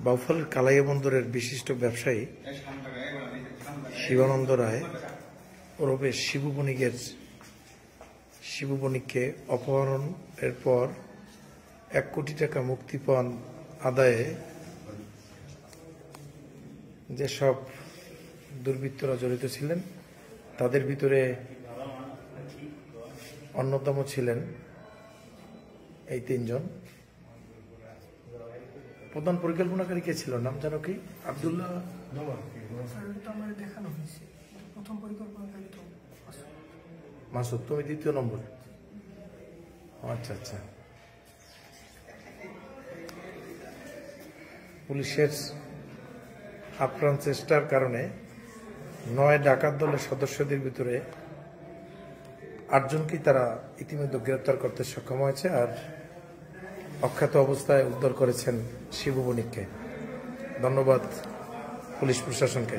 বাউফলের কালাইয়া বন্দরের বিশিষ্ট ব্যবসায়ী শিবানন্দ রায় ওরফে শিবু বণিককে অপহরণের পর 1 কোটি টাকা মুক্তিপণ আদায়ে যেসব দুর্বৃত্তরা জড়িত ছিলেন তাদের ভিতরে অন্যতম ছিলেন এই 3 জন। প্রধান পরিকল্পনাকারী কে ছিল, নাম জানো কি? আব্দুল্লাহ মাসুদ, তুমি 2য় নম্বর। আচ্ছা আচ্ছা। পুলিশের আপ্রাণ চেষ্টার কারণে 9 ডাকাত দলের সদস্যদের ভিতরে 8 জনকেই তারা ইতিমধ্যে গ্রেপ্তার করতে সক্ষম হয়েছে আর অখ্যাত অবস্থায় উদ্ধার করেছেন শিবু বণিককে। ধন্যবাদ পুলিশ প্রশাসনকে।